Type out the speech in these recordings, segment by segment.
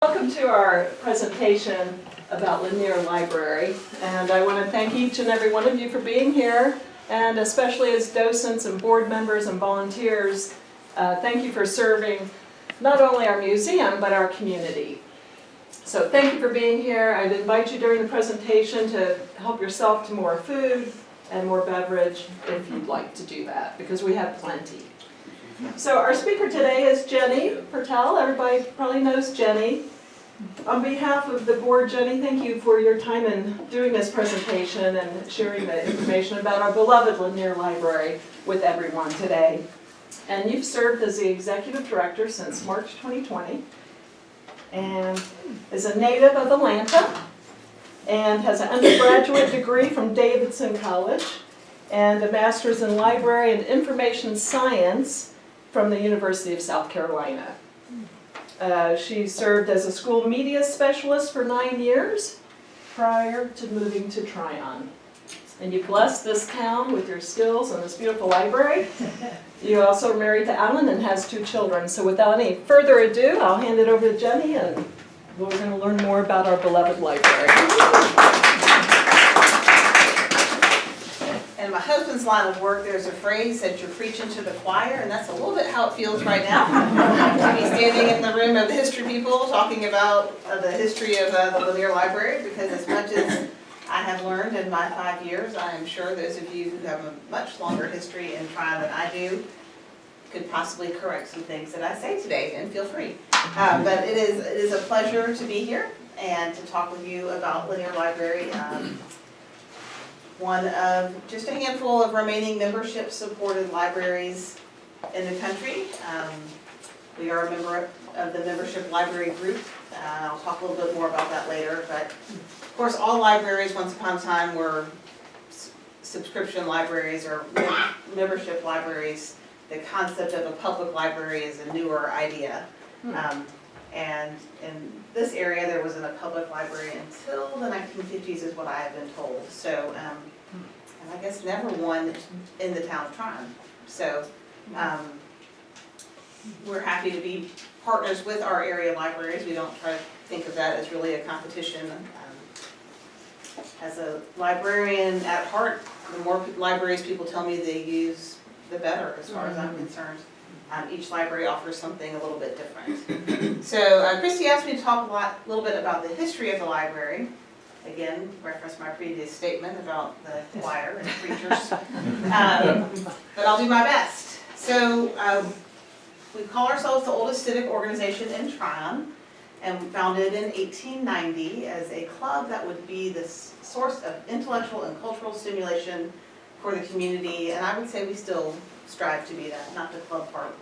Welcome to our presentation about Lanier Library, and I want to thank each and every one of you for being here, and especially as docents and board members and volunteers, thank you for serving not only our museum but our community. So thank you for being here. I'd invite you during the presentation to help yourself to more food and more beverage if you'd like to do that, because we have plenty. So our speaker today is Jenny Purtill. Everybody probably knows Jenny. On behalf of the board, Jenny, thank you for your time in doing this presentation and sharing the information about our beloved Lanier Library with everyone today. And you've served as the executive director since March 2020 and is a native of Atlanta and has an undergraduate degree from Davidson College and a master's in library and information science from the University of South Carolina. She served as a school media specialist for 9 years prior to moving to Tryon. And you blessed this town with your skills and this beautiful library. You also are married to Alan and has 2 children. So without any further ado, I'll hand it over to Jenny and we're going to learn more about our beloved library. In my husband's line of work, there's a phrase that you're preaching to the choir, and that's a little bit how it feels right now. To be standing in the room of the history people talking about the history of the Lanier Library, because as much as I have learned in my 5 years, I am sure those of you who have a much longer history in Tryon than I do could possibly correct some things that I say today, and feel free. But it is a pleasure to be here and to talk with you about Lanier Library. One of just a handful of remaining membership-supported libraries in the country. We are a member of the membership library group. I'll talk a little bit more about that later, but of course all libraries once upon a time were subscription libraries or membership libraries. The concept of a public library is a newer idea. And in this area, there wasn't a public library until the 1950s is what I have been told. So, and I guess never one in the town of Tryon. So, we're happy to be partners with our area libraries. We don't try to think of that as really a competition. As a librarian at heart, the more libraries people tell me they use, the better as far as I'm concerned. Each library offers something a little bit different. So Christy asked me to talk a little bit about the history of the library. Again, reference my previous statement about the choir and preachers. But I'll do my best. So we call ourselves the oldest civic organization in Tryon, and founded in 1890 as a club that would be the source of intellectual and cultural stimulation for the community. And I would say we still strive to be that, not the club part,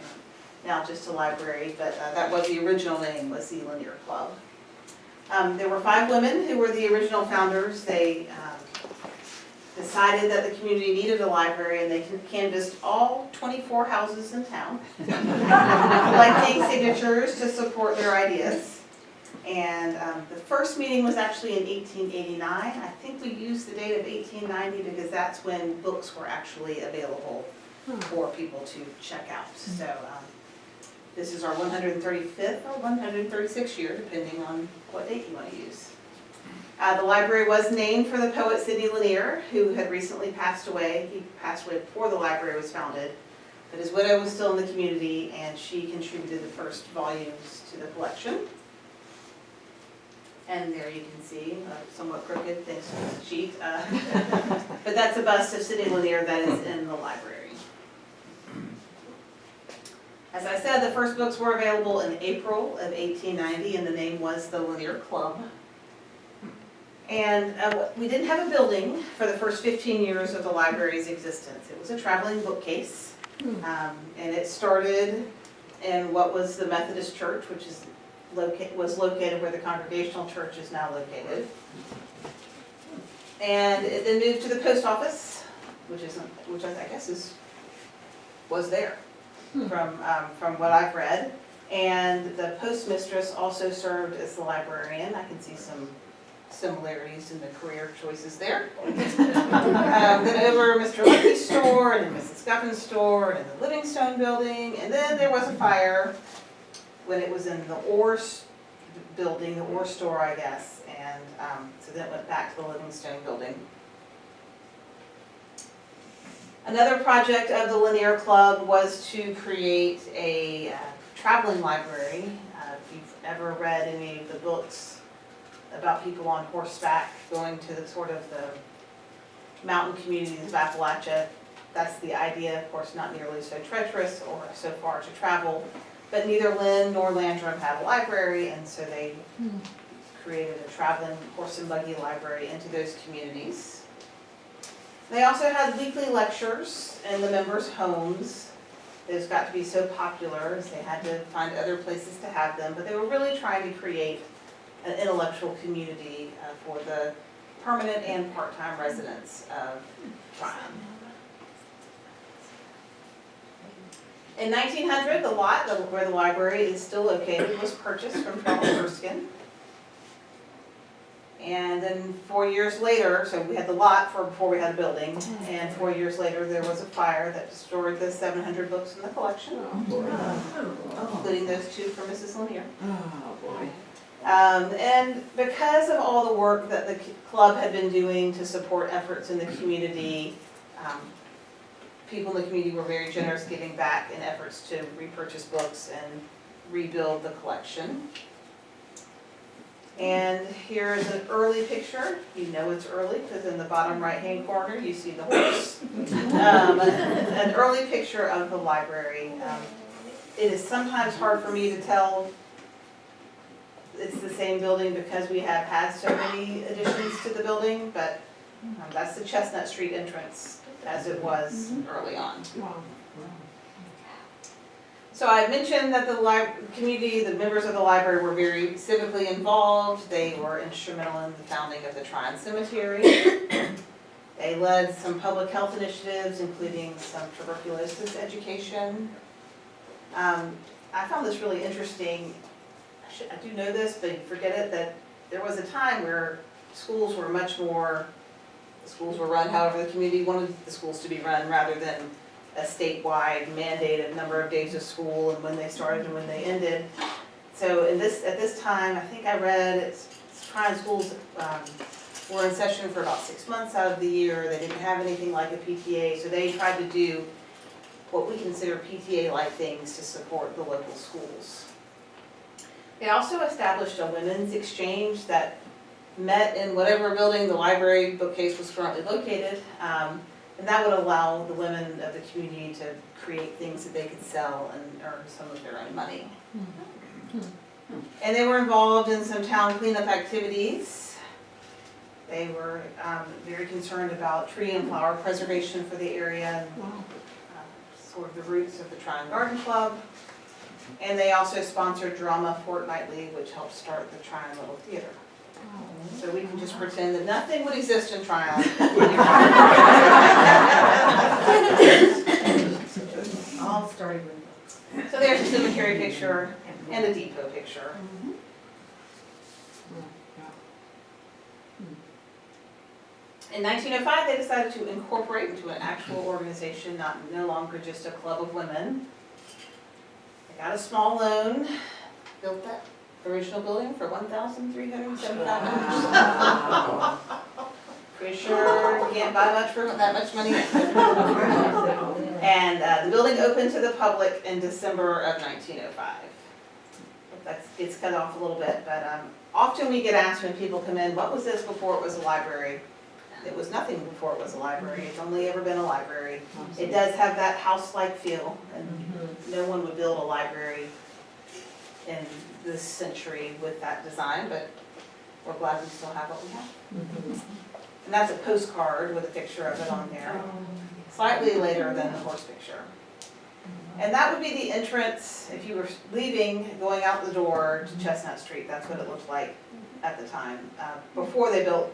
now just a library, but that was the original name, was the Lanier Club. There were 5 women who were the original founders. They decided that the community needed a library, and they canvassed all 24 houses in town, collecting signatures to support their ideas. And the first meeting was actually in 1889. I think we used the date of 1890 because that's when books were actually available for people to check out. So this is our 135th or 136th year, depending on what date you want to use. The library was named for the poet Sidney Lanier, who had recently passed away. He passed away before the library was founded, but his widow was still in the community, and she contributed the first volumes to the collection. And there you can see, somewhat crooked thanks to the sheet, but that's a bust of Sidney Lanier that is in the library. As I said, the first books were available in April of 1890, and the name was the Lanier Club. And we didn't have a building for the first 15 years of the library's existence. It was a traveling bookcase, and it started in what was the Methodist Church, which was located where the Congregational Church is now located. And it then moved to the post office, which I guess was there. From what I've read. And the postmistress also served as the librarian. I can see some similarities in the career choices there. Then over Mr. Lucky's store, and then Mrs. Guffin's store, and in the Livingstone building. And then there was a fire when it was in the ore building, the ore store, I guess, and so then it went back to the Livingstone building. Another project of the Lanier Club was to create a traveling library. If you've ever read any of the books about people on horseback going to the sort of the mountain communities of Appalachia, that's the idea. Of course, not nearly so treacherous or so far to travel, but neither Lynn nor Landrum had a library, and so they created a traveling horse and buggy library into those communities. They also had weekly lectures in the members' homes. Those got to be so popular, so they had to find other places to have them, but they were really trying to create an intellectual community for the permanent and part-time residents of Tryon. In 1900, the lot where the library is still located was purchased from Charles Erskine. And then 4 years later, so we had the lot before we had the building, and 4 years later there was a fire that destroyed the 700 books in the collection, including those two for Mrs. Lanier. Oh, boy. And because of all the work that the club had been doing to support efforts in the community, people in the community were very generous giving back in efforts to repurchase books and rebuild the collection. And here is an early picture. You know it's early because in the bottom right-hand corner you see the horse. An early picture of the library. It is sometimes hard for me to tell it's the same building because we have had so many additions to the building, but that's the Chestnut Street entrance as it was early on. So I mentioned that the community, the members of the library were very civically involved. They were instrumental in the founding of the Tryon Cemetery. They led some public health initiatives, including some tuberculosis education. I found this really interesting. I do know this, but you forget it, that there was a time where schools were much more, the schools were run however the community wanted the schools to be run rather than a statewide mandated number of days of school and when they started and when they ended. So at this time, I think I read Tryon schools were in session for about 6 months out of the year. They didn't have anything like a PTA, so they tried to do what we consider PTA-like things to support the local schools. They also established a women's exchange that met in whatever building the library bookcase was currently located. And that would allow the women of the community to create things that they could sell and earn some of their own money. And they were involved in some town cleanup activities. They were very concerned about tree and flower preservation for the area, and sort of the roots of the Tryon Garden Club. And they also sponsored drama fortnightly, which helped start the Tryon Little Theater. So we can just pretend that nothing would exist in Tryon. All started with. So there's a cemetery picture and a depot picture. In 1905, they decided to incorporate into an actual organization, no longer just a club of women. They got a small loan, built that original building for $1,375. Pretty sure you can't buy much for that much money. And the building opened to the public in December of 1905. It's cut off a little bit, but often we get asked when people come in, what was this before it was a library? It was nothing before it was a library. It's only ever been a library. It does have that house-like feel, and no one would build a library in this century with that design, but we're glad we still have what we have. And that's a postcard with a picture of it on there, slightly later than the horse picture. And that would be the entrance, if you were leaving, going out the door to Chestnut Street. That's what it looked like at the time, before they built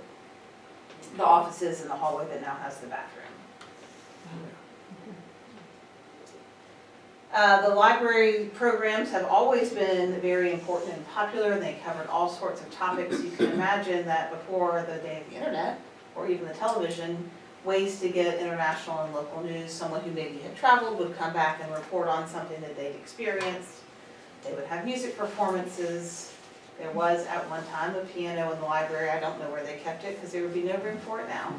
the offices and the hallway that now has the bathroom. The library programs have always been very important and popular, and they covered all sorts of topics. You can imagine that before the day of the internet, or even the television, ways to get international and local news. Someone who maybe had traveled would come back and report on something that they'd experienced. They would have music performances. There was at one time a piano in the library. I don't know where they kept it because there would be no room for it now.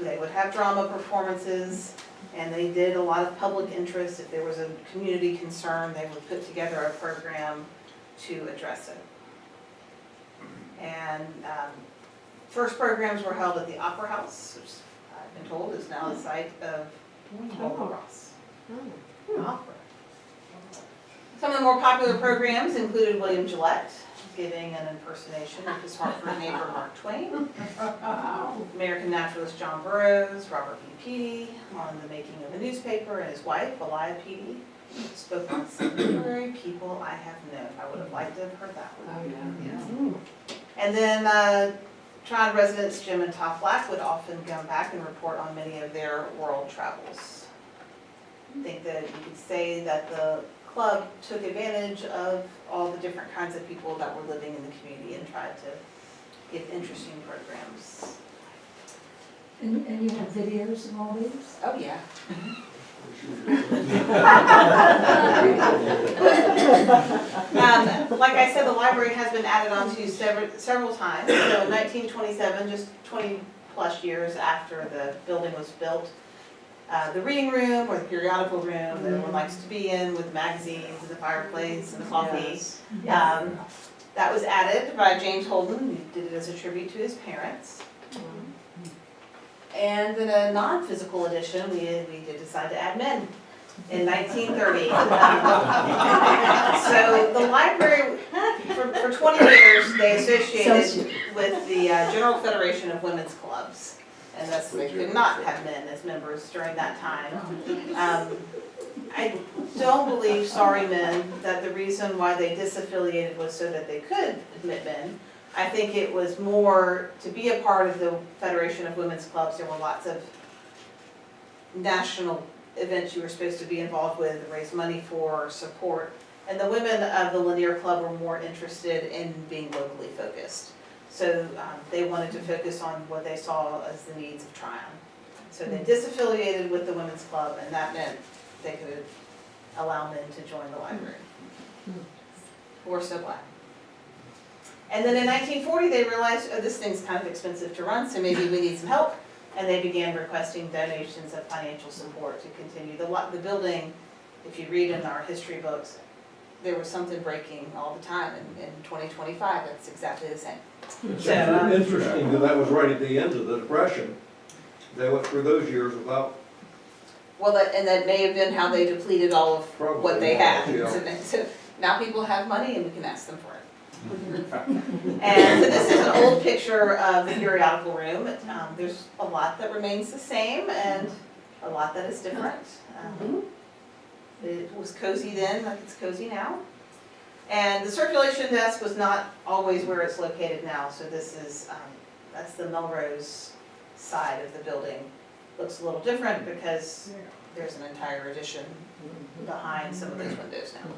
They would have drama performances, and they did a lot of public interest. If there was a community concern, they would put together a program to address it. And first programs were held at the Opera House, which I've been told is now the site of Wilbur Ross. Opera. Some of the more popular programs included William Gillette giving an impersonation of his Hartford neighbor Mark Twain, American naturalist John Burroughs, Robert B. Peedy on the making of a newspaper, and his wife, Elia Peedy, spoke on some literary people I have known. I would have liked to have heard that one. And then Tryon residents Jim and Todd Black would often come back and report on many of their world travels. I think that you could say that the club took advantage of all the different kinds of people that were living in the community and tried to give interesting programs. And you have videos of all these? Oh, yeah. Like I said, the library has been added on to several times. So in 1927, just 20 plus years after the building was built, the reading room or the periodical room that everyone likes to be in with magazines and the fireplace and the coffee. Yes. That was added by James Holden, who did it as a tribute to his parents. And in a non-physical edition, we did decide to add men in 1930. So the library, for 20 years, they associated with the General Federation of Women's Clubs. And thus they could not have men as members during that time. I don't believe, sorry men, that the reason why they disaffiliated was so that they could admit men. I think it was more to be a part of the Federation of Women's Clubs. There were lots of national events you were supposed to be involved with, raise money for, support. And the women of the Lanier Club were more interested in being locally focused. So they wanted to focus on what they saw as the needs of Tryon. So they disaffiliated with the Women's Club, and that meant they could allow men to join the library. We're so glad. And then in 1940, they realized, oh, this thing's kind of expensive to run, so maybe we need some help. And they began requesting donations of financial support to continue. The building, if you read in our history books, there was something breaking all the time. In 2025, that's exactly the same. It's So, actually interesting that that was right at the end of the Depression. They went through those years without. Well, and that may have been how they depleted all of Probably, what they had. yeah. So now people have money and we can ask them for it. And so this is an old picture of the periodical room. There's a lot that remains the same and a lot that is different. It was cozy then, like it's cozy now. And the circulation desk was not always where it's located now. So this is, that's the Melrose side of the building. Looks a little different because there's an entire addition behind some of those windows now.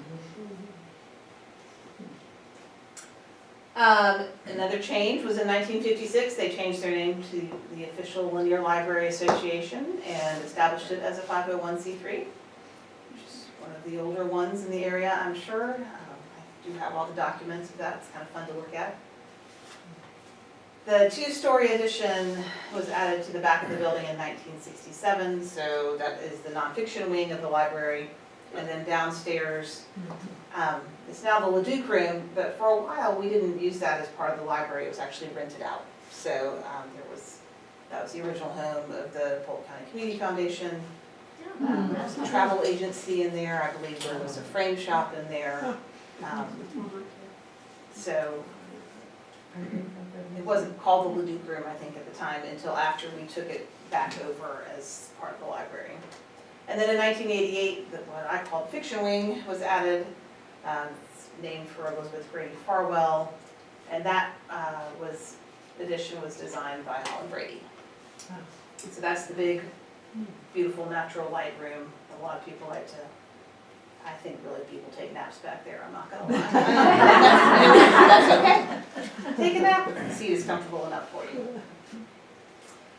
Another change was in 1956. They changed their name to the official Lanier Library Association and established it as a 501c3, which is one of the older ones in the area, I'm sure. I do have all the documents of that. It's kind of fun to look at. The two-story addition was added to the back of the building in 1967, so that is the nonfiction wing of the library. And then downstairs, it's now the Leduc room, but for a while we didn't use that as part of the library. It was actually rented out. So that was the original home of the Polk County Community Foundation. There was a travel agency in there. I believe there was a frame shop in there. So it wasn't called the Leduc room, I think, at the time until after we took it back over as part of the library. And then in 1988, what I called Fiction Wing was added. It's named for Elizabeth Brady Farwell, and that addition was designed by Holland Brady. So that's the big, beautiful natural light room. A lot of people like to, I think really people take naps back there, I'm not gonna lie. That's okay. Take a nap if the seat is comfortable enough for you.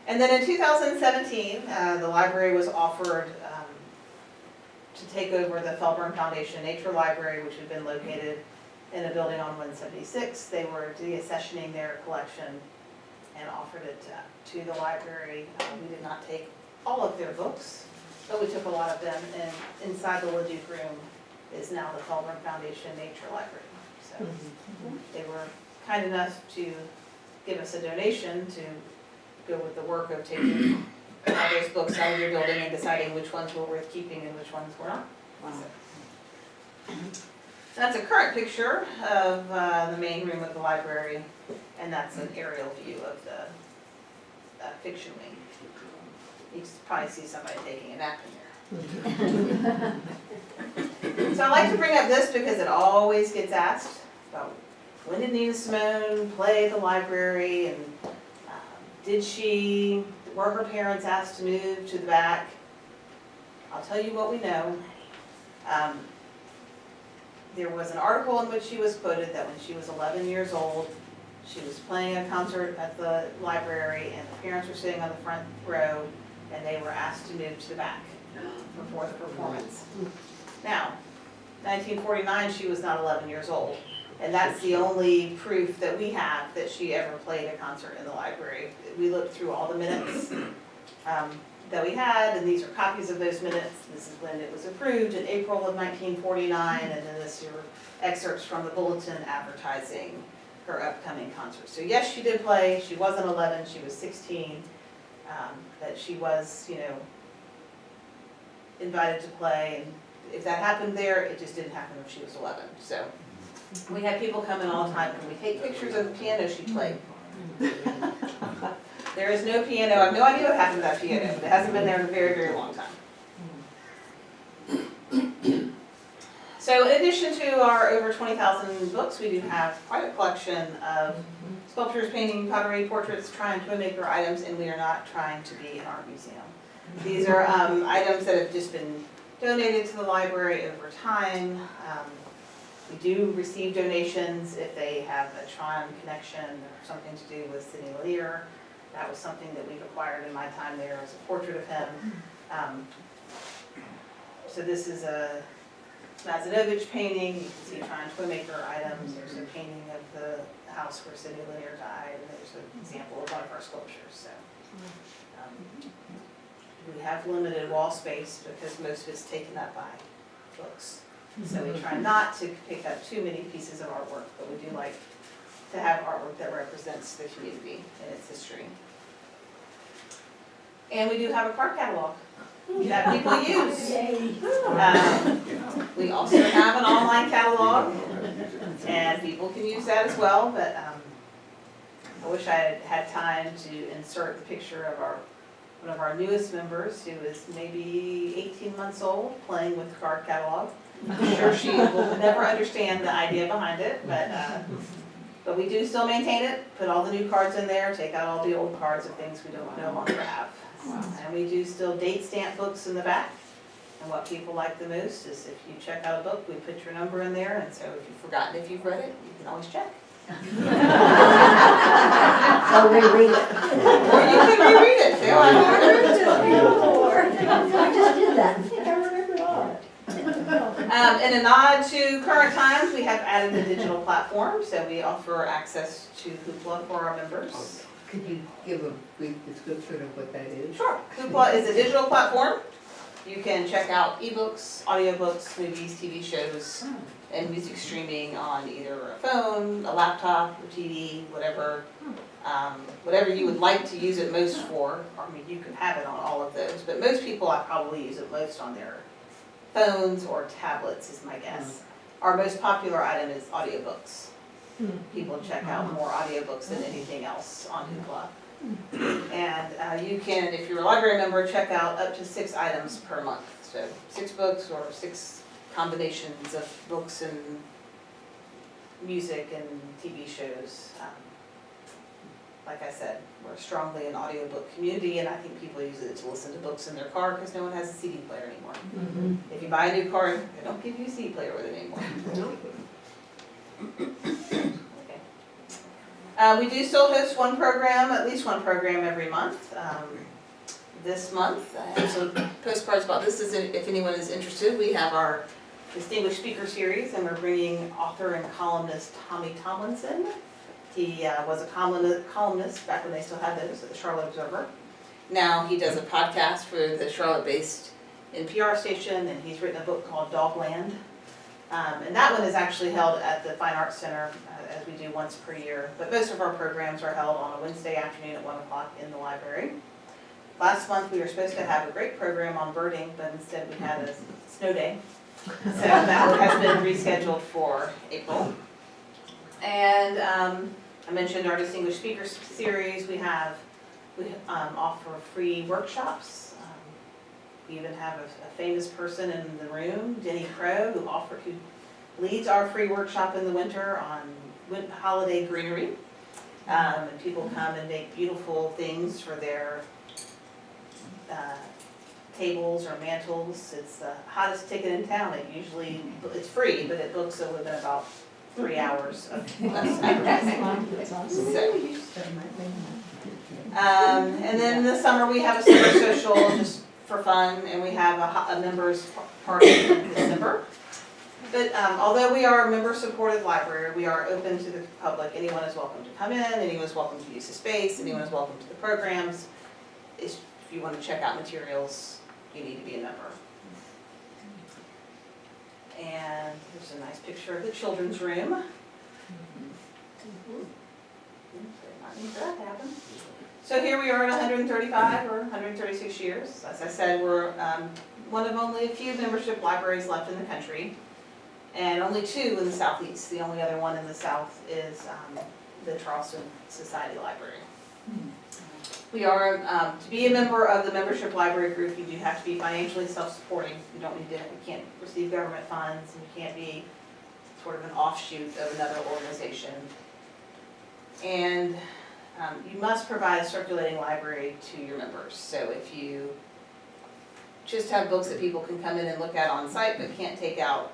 And then in 2017, the library was offered to take over the Felburn Foundation Nature Library, which had been located in a building on 176. They were deaccessioning their collection and offered it to the library. We did not take all of their books, but we took a lot of them, and inside the Leduc room is now the Feldman Foundation Nature Library. So they were kind enough to give us a donation to go with the work of taking all those books out of your building and deciding which ones were worth keeping and which ones were not. So that's a current picture of the main room of the library, and that's an aerial view of the fiction wing. You can probably see somebody taking a nap in there. So I like to bring up this because it always gets asked about when did Nina Simone play at the library, and were her parents asked to move to the back? I'll tell you what we know. There was an article in which she was quoted that when she was 11 years old, she was playing a concert at the library and the parents were sitting on the front row and they were asked to move to the back before the performance. Now, 1949, she was not 11 years old. And that's the only proof that we have that she ever played a concert in the library. We looked through all the minutes that we had, and these are copies of those minutes. This is when it was approved in April of 1949, and then this are excerpts from the bulletin advertising her upcoming concert. So yes, she did play. She wasn't 11, she was 16. That she was, invited to play, and if that happened there, it just didn't happen if she was 11. So we had people come in all the time, and we take pictures of the piano she played. There is no piano. I have no idea what happened to that piano, but it hasn't been there in a very, very long time. So in addition to our over 20,000 books, we do have quite a collection of sculptures, painting, pottery, portraits, trying to make our items, and we are not trying to be an art museum. These are items that have just been donated to the library over time. We do receive donations if they have a Tron connection or something to do with Sidney Lanier. That was something that we've acquired in my time there as a portrait of him. So this is a Mazanovich painting. You can see Tron Toymaker items. There's a painting of the house where Sidney Lanier died, and there's an example of one of our sculptures. So we have limited wall space because most of it's taken up by books. So we try not to pick up too many pieces of artwork, but we do like to have artwork that represents the community and its history. And we do have a card catalog that people use. We also have an online catalog, and people can use that as well, but I wish I had had time to insert the picture of one of our newest members, who is maybe 18 months old, playing with the card catalog. I'm sure she will never understand the idea behind it, but we do still maintain it, put all the new cards in there, take out all the old cards of things we don't no longer have. And we do still date stamp books in the back. And what people like the most is if you check out a book, we put your number in there, and so if you've forgotten if you've read it, you can always check. I'll reread it. Or you can reread it too. I just did that. I think I remembered all of it. In a nod to current times, we have added a digital platform, so we offer access to Hoopla for our members. Could you give a brief description of what that is? Sure. Hoopla is a digital platform. You can check out ebooks, audiobooks, movies, TV shows, and music streaming on either a phone, a laptop, or TV, whatever you would like to use it most for. I mean, you can have it on all of those, but most people I probably use it most on their phones or tablets is my guess. Our most popular item is audiobooks. People check out more audiobooks than anything else on Hoopla. And you can, if you're a library member, check out up to 6 items per month. So 6 books or 6 combinations of books and music and TV shows. Like I said, we're strongly an audiobook community, and I think people use it to listen to books in their car because no one has a CD player anymore. If you buy a new car, they don't give you a CD player with it anymore. Okay. We do still host one program, at least one program every month. This month, I have some postcards about this if anyone is interested. We have our distinguished speaker series, and we're bringing author and columnist Tommy Tomlinson. He was a columnist back when they still had those at the Charlotte Observer. Now he does a podcast for the Charlotte-based NPR station, and he's written a book called Dogland. And that one is actually held at the Fine Arts Center, as we do once per year. But most of our programs are held on a Wednesday afternoon at 1 o'clock in the library. Last month, we were supposed to have a great program on birding, but instead we had a snow day. So that has been rescheduled for April. And I mentioned our Distinguished Speaker Series. We offer free workshops. We even have a famous person in the room, Denny Crow, who leads our free workshop in the winter on holiday greenery. And people come and make beautiful things for their tables or mantles. It's the hottest ticket in town. It's free, but it books within about 3 hours of us. That's awesome. And then in the summer, we have a summer social just for fun, and we have a members party in December. But although we are a member-supported library, we are open to the public. Anyone is welcome to come in, anyone is welcome to use the space, anyone is welcome to the programs. If you want to check out materials, you need to be a member. And here's a nice picture of the children's room. Not need that to happen. So here we are at 135 or 136 years. As I said, we're one of only a few membership libraries left in the country, and only 2 in the Southeast. The only other one in the South is the Charleston Society Library. We are, to be a member of the membership library group, you do have to be financially self-supporting. You can't receive government funds, and you can't be sort of an offshoot of another organization. And you must provide a circulating library to your members. So if you just have books that people can come in and look at on site but can't take out,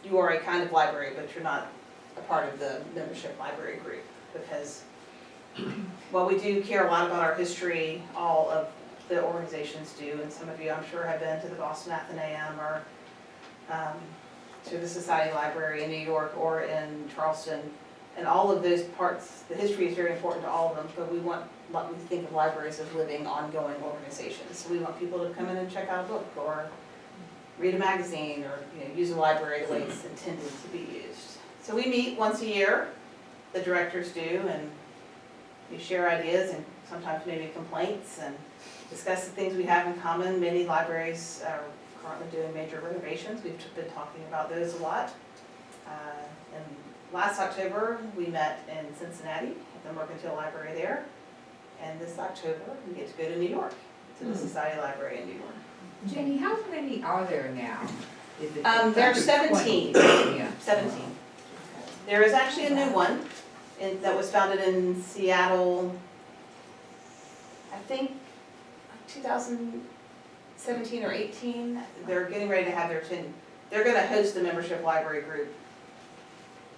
you are a kind of library, but you're not a part of the membership library group. Because while we do care a lot about our history, all of the organizations do, and some of you I'm sure have been to the Boston Athenaeum or to the Society Library in New York or in Charleston. And all of those parts, the history is very important to all of them, but we think of libraries as living, ongoing organizations. So we want people to come in and check out a book or read a magazine or use a library the way it's intended to be used. So we meet once a year, the directors do, and we share ideas and sometimes maybe complaints and discuss the things we have in common. Many libraries are currently doing major renovations. We've been talking about those a lot. And last October, we met in Cincinnati at the Mercantile Library there. And this October, we get to go to New York, to the Society Library in New York. Jenny, how many are there now? Is it There are 17. 20? Yeah. 17. There is actually a new one that was founded in Seattle, I think 2017 or 18. They're getting ready to have they're going to host the membership library group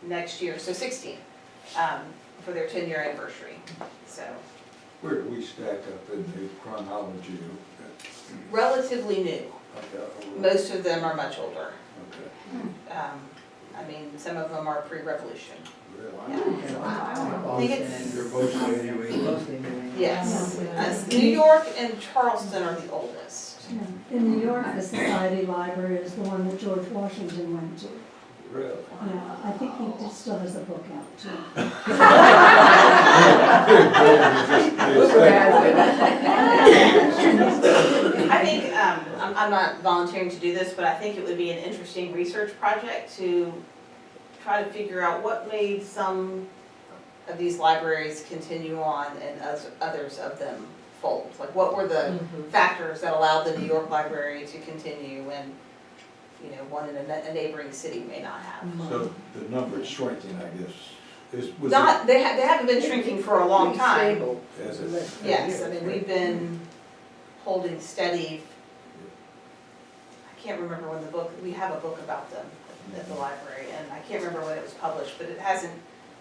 next year, so 16, for their 10-year anniversary. So Where do we stack up in the chronology? relatively new. Okay. Most of them are much older. Okay. I mean, some of them are pre-revolution. Really? Yeah. I think it's, They're mostly New England. Mostly New England. yes. Yeah. New York and Charleston are the oldest. Yeah. In New York, the Society Library is the one that George Washington went to. Really? Yeah, I think he still has a book out too. I think, I'm not volunteering to do this, but I think it would be an interesting research project to try to figure out what made some of these libraries continue on and others of them fold. Like, what were the factors that allowed the New York Library to continue when, one in a neighboring city may not have? So the number is shrinking, I guess. Was Not, they haven't been shrinking for a long time. As it, Yes, I mean, we've been holding steady. I can't remember when we have a book about them at the library, and I can't remember when it was published, but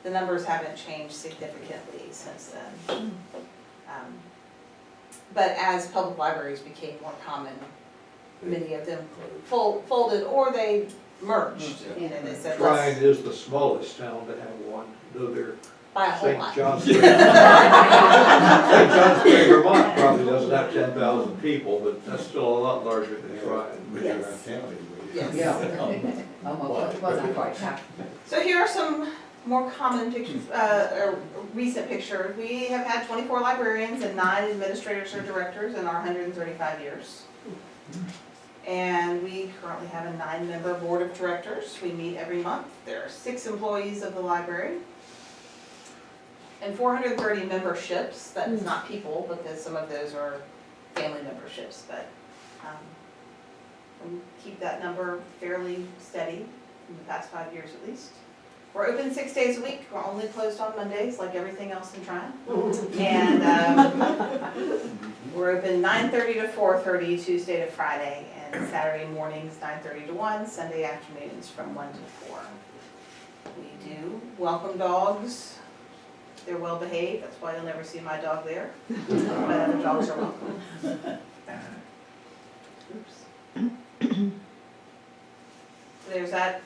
the numbers haven't changed significantly since then. But as public libraries became more common, many of them folded, or they merged. Yeah. And they said, Tryon let's is the smallest town to have one, though they're buy a whole St. lot. Johnsbury. St. Johnsbury, Vermont probably doesn't have 10,000 people, but that's still a lot larger than Tryon. Yes. County. Yes. Yeah. Almost, well, not quite half. So here are some more common pictures, or recent pictures. We have had 24 librarians and 9 administrators or directors in our 135 years. And we currently have a 9-member board of directors. We meet every month. There are 6 employees of the library. And 430 memberships. That is not people, because some of those are family memberships, but we keep that number fairly steady in the past 5 years at least. We're open 6 days a week. We're only closed on Mondays, like everything else in Tryon. And we're open 9:30 to 4:30, Tuesday to Friday, and Saturday mornings 9:30 to 1, Sunday afternoons from 1 to 4. We do welcome dogs. They're well behaved. That's why you'll never see my dog there. But other dogs are welcome. Oops. There's that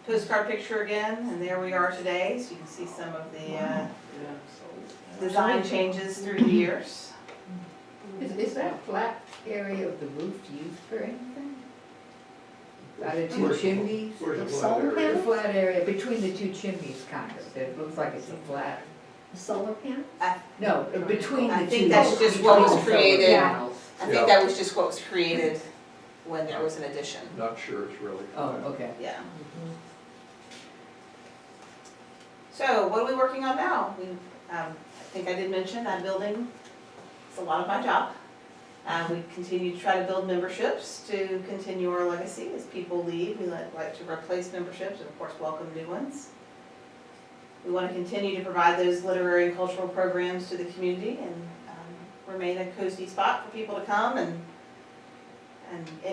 postcard picture again, and there we are today, so you can see some of the design changes through the years. Is that flat area of the roof used for anything? Are the 2 chimneys? Where's the The flat solar area? panel flat area between the 2 chimneys, kind of. It looks like it's a flat. A solar panel? No, between the 2. I think that's just what was solar created. panels. I think that was just what was created when there was an addition. Not sure it's really. Oh, okay. Yeah. So what are we working on now? I think I did mention that building is a lot of my job. We continue to try to build memberships to continue our legacy. As people leave, we like to replace memberships and of course welcome new ones. We want to continue to provide those literary and cultural programs to the community and remain a cozy spot for people to come and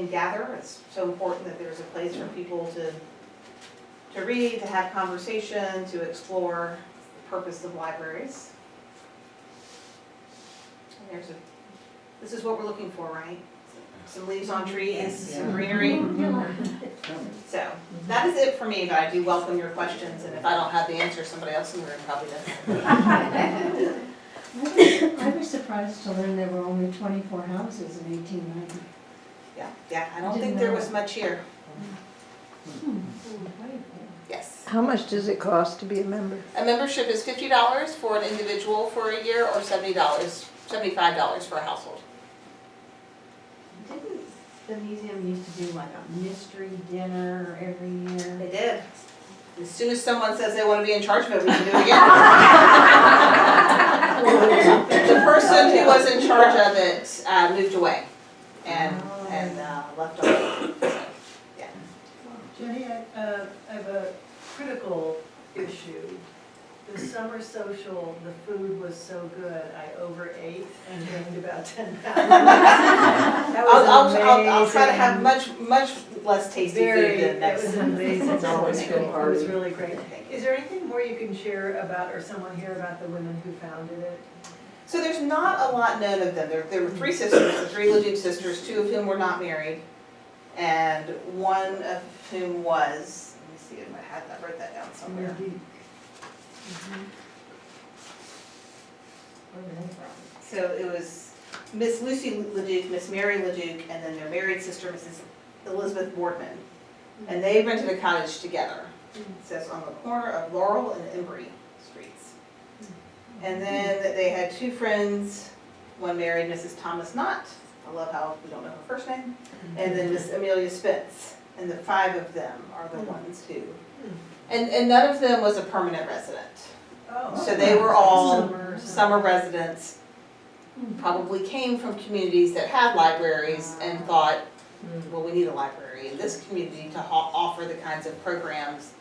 gather. It's so important that there's a place for people to read, to have conversation, to explore the purpose of libraries. And this is what we're looking for, right? Some leaves on trees, some greenery. So, that is it for me, but I do welcome your questions, and if I don't have the answer, somebody else in the room probably does. I was surprised to learn there were only 24 houses in 1890. Yeah, I don't think there was much here. Yes. How much does it cost to be a member? A membership is $50 for an individual for a year, or $75 for a household. Didn't the museum used to do like a mystery dinner every year? They did. As soon as someone says they want to be in charge of it, we can do it again. The person who was in charge of it moved away and left already. Yeah. Jenny, I have a critical issue. The summer social, the food was so good, I overate and gained about 10 pounds. That was I'll try to have amazing. much less tasty food than It next was time. amazing. It's always good It party. was really great. Thank you. Is there anything more you can share about, or someone here about the women who founded it? So there's not a lot known of them. There were 3 sisters, the 3 Leduc sisters, 2 of whom were not married, and 1 of whom was. Let me see if I wrote that down somewhere. So it was Miss Lucy Leduc, Miss Mary Leduc, and then their married sister, Mrs. Elizabeth Boardman. And they rented a cottage together. It says on the corner of Laurel and Embry Streets. And then they had 2 friends, one married Mrs. Thomas Knott, I love how we don't know her first name, and then Miss Amelia Spence. And the 5 of them are the ones who, and none of them was a permanent resident. Oh. So they were all summer residents, probably came from communities that had libraries and thought, well, we need a library in this community to offer the kinds of programs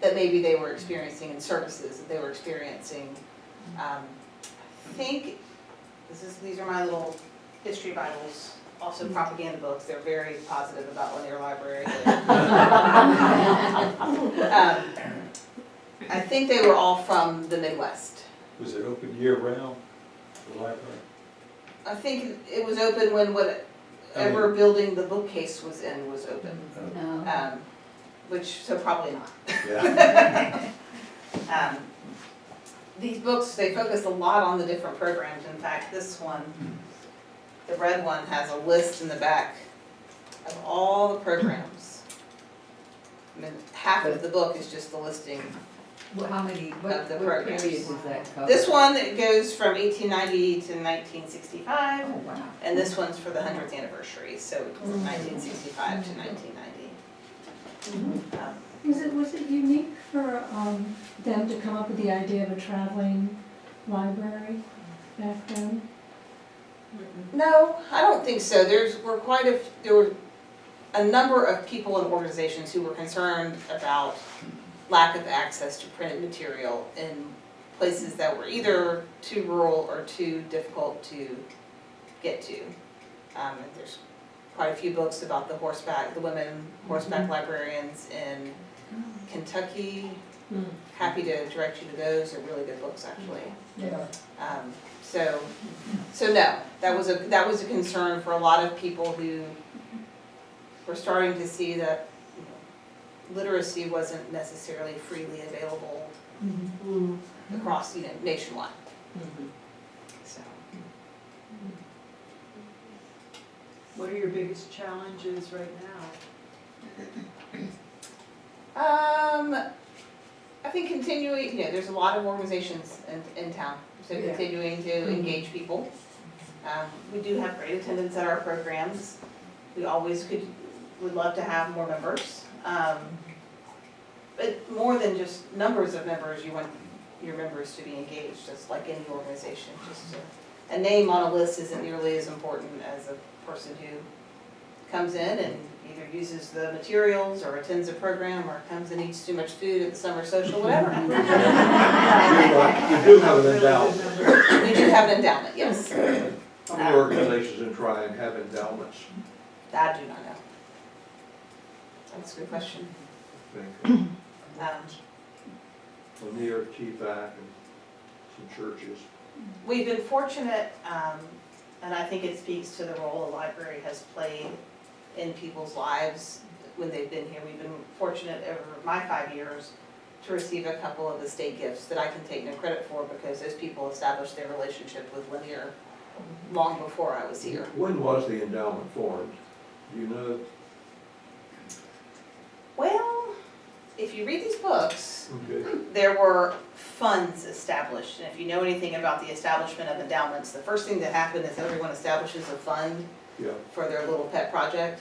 that maybe they were experiencing and services that they were experiencing. I think, these are my little history Bibles, also propaganda books. They're very positive about Lanier Library. I think they were all from the Midwest. Was it open year round, the library? I think it was open when whatever building the bookcase was in was open. No. so probably not. Yeah. These books, they focus a lot on the different programs. In fact, this one, the red one, has a list in the back of all the programs. I mean, half of the book is just the listing. Well, how many, Of what the period programs. does that cover? This one goes from 1890 to 1965, Oh, wow. and this one's for the 100th anniversary, so it's 1965 to 1990. Was it unique for them to come up with the idea of a traveling library back then? No, I don't think so. There were a number of people and organizations who were concerned about lack of access to printed material in places that were either too rural or too difficult to get to. There's quite a few books about the women horseback librarians in Kentucky. Happy to direct you to those. They're really good books, actually. Yeah. So no, that was a concern for a lot of people who were starting to see that, you know, literacy wasn't necessarily freely available across, nationwide. So. What are your biggest challenges right now? I think continuing, there's a lot of organizations in town, so Yeah. continuing to engage people. We do have great attendance at our programs. We always would love to have more members. But more than just numbers of members, you want your members to be engaged, just like any organization. A name on a list isn't nearly as important as a person who comes in and either uses the materials or attends a program or comes and eats too much food at the summer social, whatever. You do have an endowment. We do have an endowment, yes. How many organizations in Tryon have endowments? I do not know. That's a good question. I think Um, Lanier, TFAC, and some churches. We've been fortunate, and I think it speaks to the role a library has played in people's lives when they've been here. We've been fortunate over my 5 years to receive a couple of estate gifts that I can take no credit for because those people established their relationship with Lanier long before I was here. When was the endowment formed? Do you know? Well, if you read these books, Okay. there were funds established, and if you know anything about the establishment of endowments, the first thing that happened is everyone establishes a fund Yeah. for their little pet project,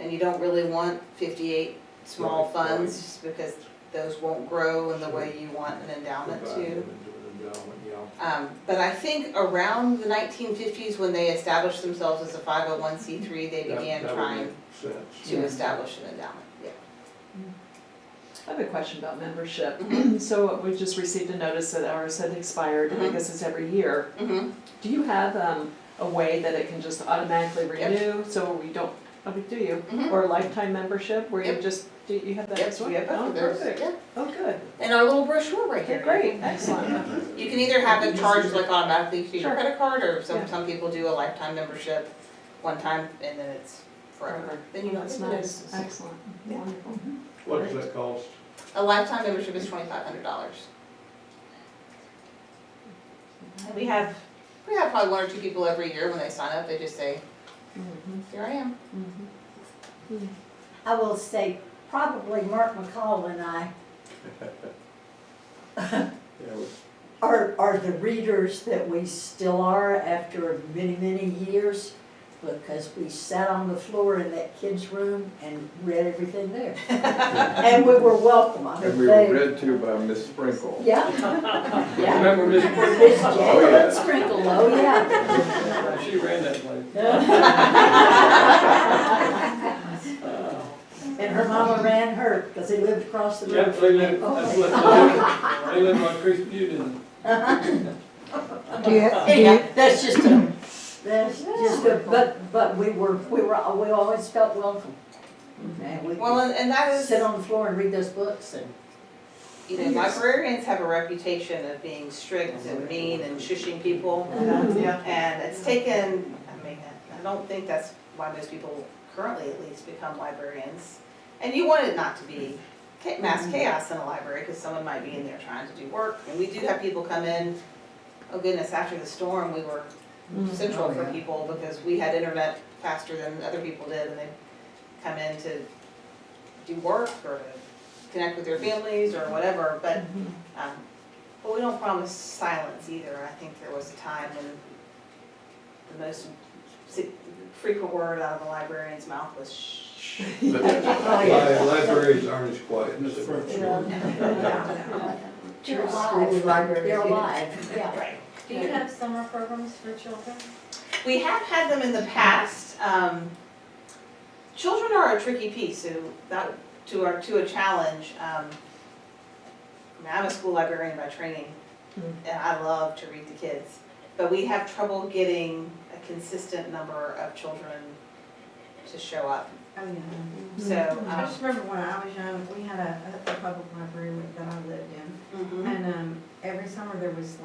and you don't really want 58 small Right, funds, just because those won't grow in the way you want an endowment Provide to. them into an endowment, yeah. But I think around the 1950s, when they established themselves as a 501c3, they began That would trying make sense. to establish an endowment, yeah. I have a question about membership. So we just received a notice that ours had expired, and I guess it's every year. Mm-hmm. Do you have a way that it can just automatically Yep. renew, so we don't, do you? Mhm. Or lifetime membership, where you Yep. just, do you have that Yep, as well? we have both Oh, of those. perfect. Yeah. Oh, good. And our little brochure right Okay, here. great, excellent. You can either have it charged like automatically to your Sure. credit card, or Yeah. some people do a lifetime membership one time and then it's forever. Then you don't That's get the nice, notices. excellent, Yeah. wonderful. What does that cost? A lifetime membership is $2,500. And we have probably one or two people every year when they sign up, they just say, Mhm, here I am. mhm. I will say probably Mark McCall and I are the readers that we still are after many, many years, because we sat on the floor in that kid's room and read everything there. And we were welcome. I And mean, we they- were read to by Miss Sprinkle. Yeah. Yeah. Remember Miss Sprinkle? Miss Oh, Jacqueline yeah. Sprinkle, oh, yeah. She ran that place. And her mama ran her, because they lived across the road. they live on Creek View, didn't Do you, Anyhow, that's just a, but we always felt welcome. And we Well, and that is, sit on the floor and read those books and. librarians have a reputation of being strict and mean and shushing people. Yeah. And it's taken, I don't think that's why most people currently at least become librarians. And you want it not to be mass chaos in a library, because someone might be in there trying to do work. And we do have people come in, oh goodness, after the storm, we were central Oh, for yeah. people because we had internet faster than other people did, and they'd come in to do work or to connect with their families or whatever, but we don't promise silence either. I think there was a time when the most frequent word out of a librarian's mouth was shh. Libraries aren't as quiet as the French. They're alive. They're alive, yeah. Right. Do you have summer programs for children? We have had them in the past. Children are a tricky piece, so that to a challenge. I mean, I'm a school librarian by training, and I love to read to kids, but we have trouble getting a consistent number of children to show up. Oh, yeah. So, I just remember when I was young, we had a public library that I lived in. And every summer there was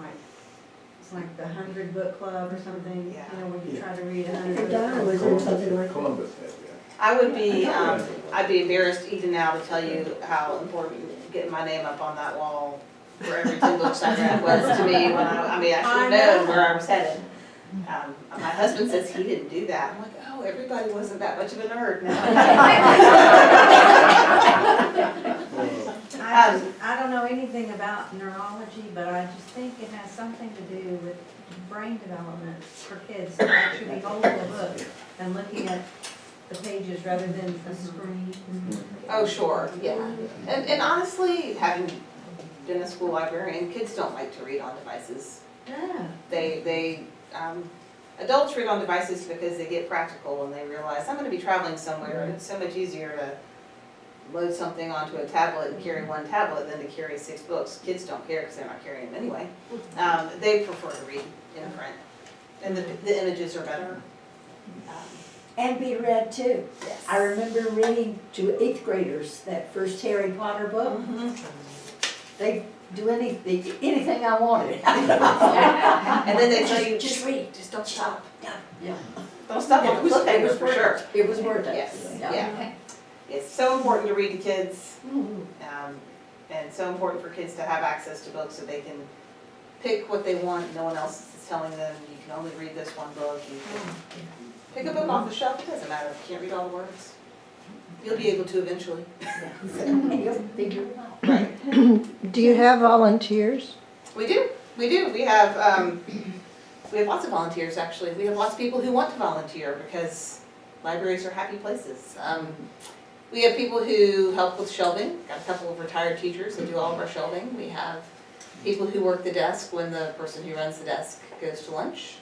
it's like the 100 book club or something, Yeah. you know, where you try to read 100 Donna books. was in something like that. Columbus had that. I would be, I'd be embarrassed even now to tell you how important getting my name up on that wall for every 10 books I read was to me when I should have known where I was headed. My husband says he didn't do that. I'm like, oh, everybody wasn't that much of a nerd I don't know anything about neurology, but I just think it has something to do with brain development for kids to actually be holding a book and looking at the pages rather than a screen. Oh, sure, yeah. And honestly, having been a school librarian, kids don't like to read on devices. Yeah. Adults read on devices because they get practical and they realize, I'm gonna be traveling somewhere, and it's so much easier to load something onto a tablet and carry one tablet than to carry 6 books. Kids don't care because they're not carrying them anyway. They prefer to read in print, and the images are better. And be read too. Yes. I remember reading to 8th graders that first Harry Potter book. They do anything I wanted. And then they tell you, Just read, just don't stop. Yeah. Don't stop on the cliffhangers for sure. It was worth it. Yes, yeah. It's so important to read to kids, and so important for kids to have access to books so they can pick what they want. No one else is telling them, you can only read this one book. You can pick a book off the shelf, it doesn't matter if you can't read all the words. You'll be able to eventually. You'll figure it out. Right. Do you have volunteers? We do. We have lots of volunteers, actually. We have lots of people who want to volunteer because libraries are happy places. We have people who help with shelving. Got a couple of retired teachers that do all of our shelving. We have people who work the desk when the person who runs the desk goes to lunch.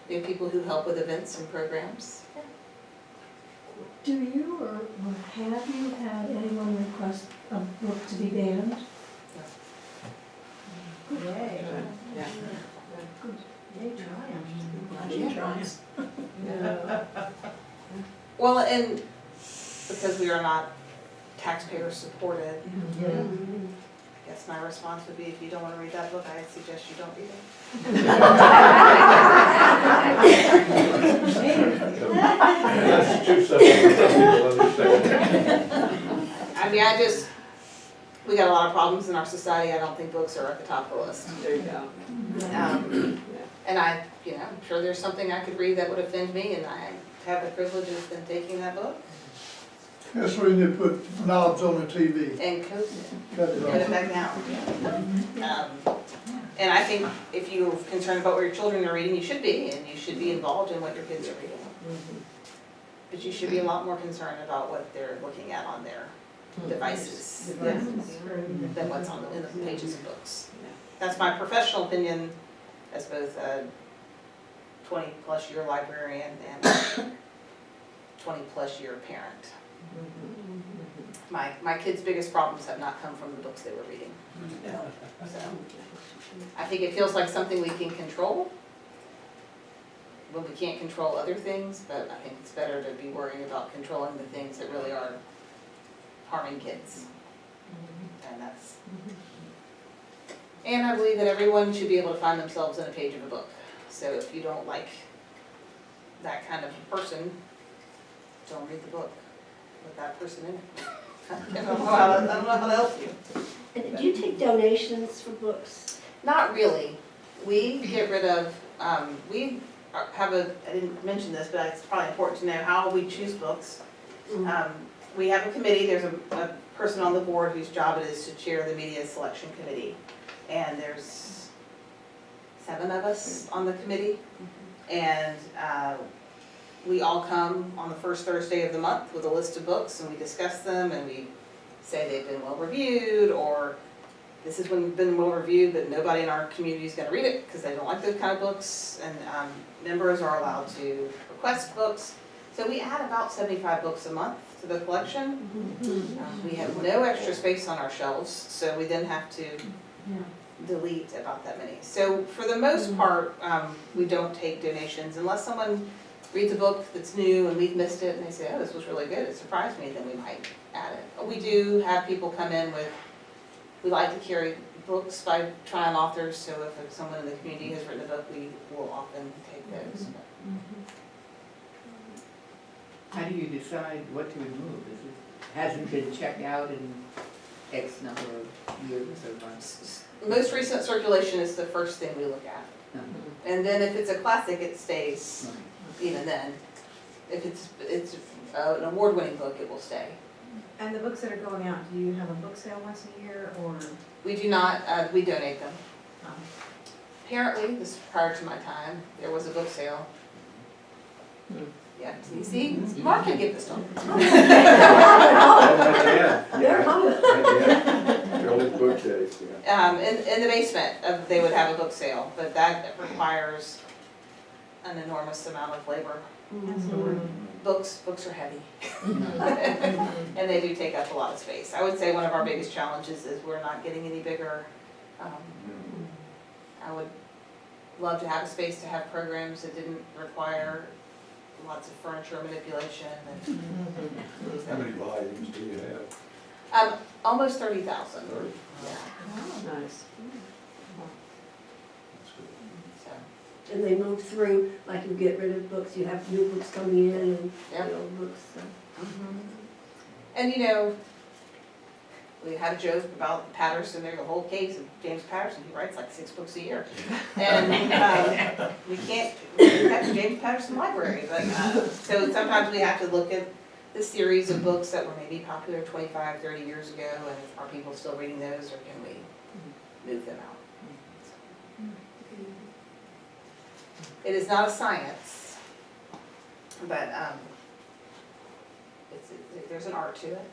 We have people who help with events and programs. Do you or have you had anyone request a book to be banned? Yay. Yay, triumph. Well, and because we are not taxpayer supported, I guess my response would be, if you don't want to read that book, I suggest you don't read it. That's too simple for people to understand. I mean, we got a lot of problems in our society. I don't think books are at the top of the list. There you go. And I'm sure there's something I could read that would offend me, and I have the privilege of them taking that book That's when they put knobs on the TV. and Cut it cut it off. back down. And I think if you're concerned about what your children are reading, you should be, and you should be involved in what your kids are reading. But you should be a lot more concerned about what they're looking at on their devices than what's on in the pages of books. That's my professional opinion as both a 20-plus year librarian and 20-plus year parent. My kids' biggest problems have not come from the books they were reading. So I think it feels like something we can control when we can't control other things, but I think it's better to be worrying about controlling the things that really are harming kids. And I believe that everyone should be able to find themselves in a page of a book. So if you don't like that kind of person, don't read the book with that person in it. I don't know how to help you. And do you take donations for books? Not really. We get rid of, we have I didn't mention this, but it's probably important to know how we choose books. We have a committee, there's a person on the board whose job it is to chair the media selection committee. And there's 7 of us on the committee. And we all come on the first Thursday of the month with a list of books and we discuss them and we say they've been well reviewed, or this has been well reviewed, but nobody in our community is going to read it because they don't like those kind of books. And members are allowed to request books. So we add about 75 books a month to the collection. We have no extra space on our shelves, so we then have to delete about that many. So for the most part, we don't take donations unless someone reads a book that's new and we've missed it and they say, oh, this was really good, it surprised me, then we might add it. But we do have people come in with, we like to carry books by trying authors, so if someone in the community has written a book, we will often take those. How do you decide what to remove? Is it, hasn't been checked out in X number of years or months? Most recent circulation is the first thing we look at. And then if it's a classic, it stays even then. If it's an award-winning book, it will stay. And the books that are going out, do you have a book sale once a year, or? We do not, we donate them. Apparently, this is prior to my time, there was a book sale. Yeah, you see, Mark can give this to them. They're home. Building bookcase, yeah. In the basement, they would have a book sale, but that requires an enormous amount of labor. Books are heavy. And they do take up a lot of space. I would say one of our biggest challenges is we're not getting any bigger. I would love to have a space to have programs that didn't require lots of furniture manipulation. How many volumes do you have? Almost 30,000. Yeah. Nice. So, And they move through, like you get rid of books, you have new books coming in and Yep. the old books, so. And you know, we had a joke about Patterson, there's a whole case of James Patterson, he writes like 6 books a year. And we have the James Patterson Library, but, so sometimes we have to look at the series of books that were maybe popular 25, 30 years ago, and are people still reading those, or can we move them out? It is not a science, but there's an art to it.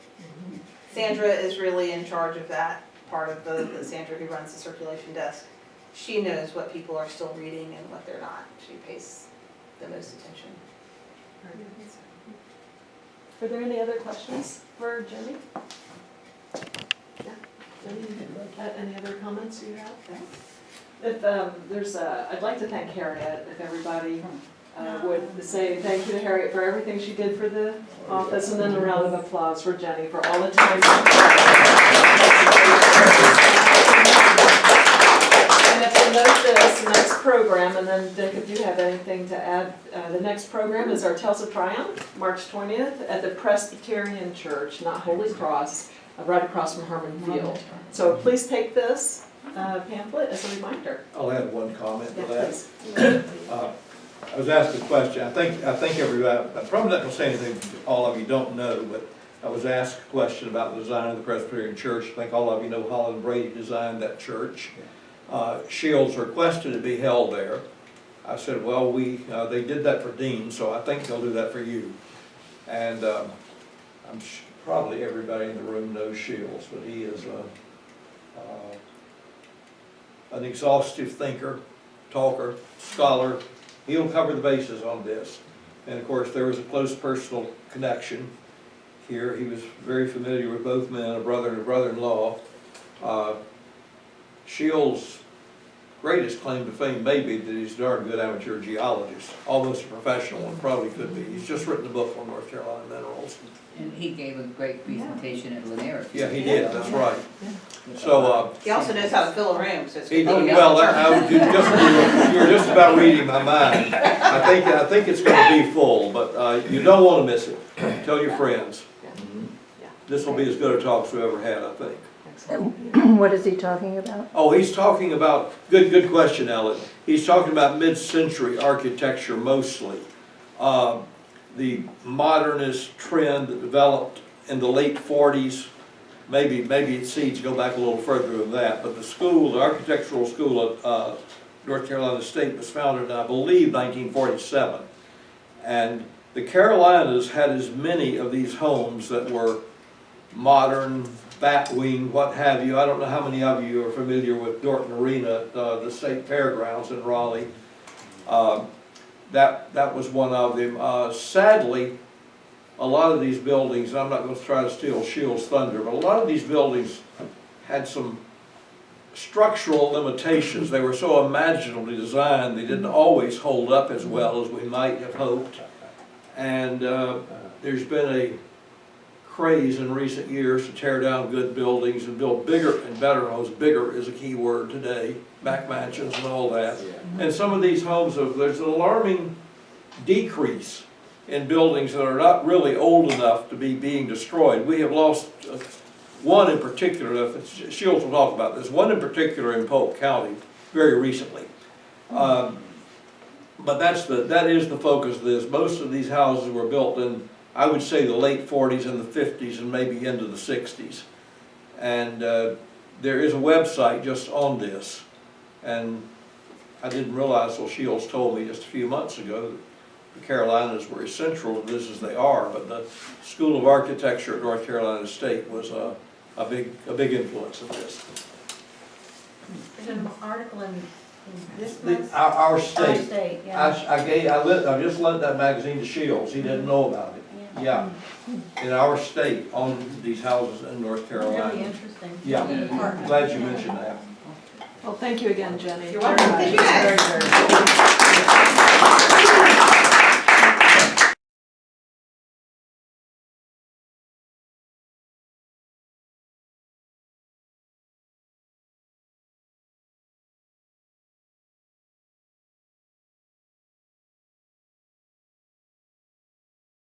Sandra is really in charge of that part of the Sandra who runs the circulation desk. She knows what people are still reading and what they're not. She pays the most attention. Are there any other questions for Jenny? Yeah. Jenny, any other comments you have? If I'd like to thank Harriet, if everybody would say thank you to Harriet for everything she did for the office, and then a round of applause for Jenny for all the time. And if you note this next program, and then Dick, if you have anything to add, the next program is our Tales of Triumph, March 20th, at the Presbyterian Church, not Holy Cross, right across from Harmon Field. So please take this pamphlet as a reminder. I'll add one comment to Yeah, that. please. I was asked a question. I think everybody, I'm probably not going to say anything all of you don't know, but I was asked a question about the design of the Presbyterian Church. I think all of you know Holland Brady designed that church. Shields requested to be held there. I said, well, they did that for Dean, so I think they'll do that for you. And probably everybody in the room knows Shields, but he is an exhaustive thinker, talker, scholar. He'll cover the bases on this. And of course, there was a close personal connection here. He was very familiar with both men, a brother and a brother-in-law. Shields' greatest claim to fame may be that he's a darn good amateur geologist, almost a professional one, probably could be. He's just written a book on North Carolina minerals. And he gave a great presentation at Lanier. Yeah, he did, that's right. So, He also knows how to fill a room, so it's you good. were just about reading my mind. I think it's going to be full, but you don't want to miss it. Tell your friends. this will be as good a talk as we ever had, I think. What is he talking about? Oh, he's talking about, good question, Ellen. He's talking about mid-century architecture mostly. The modernist trend that developed in the late 40s, maybe it seeds go back a little further than that, but the school, the architectural school at North Carolina State was founded in, I believe, 1947. And the Carolinas had as many of these homes that were modern, batwing, what have you. I don't know how many of you are familiar with Dorton Arena, the state fairgrounds in Raleigh. That was one of them. Sadly, a lot of these buildings, I'm not going to try to steal Shield's thunder, but a lot of these buildings had some structural limitations. They were so imaginatively designed, they didn't always hold up as well as we might have hoped. And there's been a craze in recent years to tear down good buildings and build bigger and better homes. Bigger is a key word today, back mansions and all that. And some of these homes, there's an alarming decrease in buildings that are not really old enough to be being destroyed. We have lost one in particular, Shields will talk about this, one in particular in Polk County very recently. But that is the focus of this. Most of these houses were built in, I would say, the late 40s and the 50s and maybe into the 60s. And there is a website just on this. And I didn't realize till Shields told me just a few months ago that the Carolinas were as central to this as they are, but the School of Architecture at North Carolina State was a big influence of this. There's an article in this month? Our Our state. state, yeah. I just lent that magazine to Shields. He didn't know about it. Yeah. In our state, on these houses in North Carolina. Really interesting. Yeah. Department. Glad you mentioned that. Well, thank you again, Jenny. You're welcome. Very Thank you much. guys.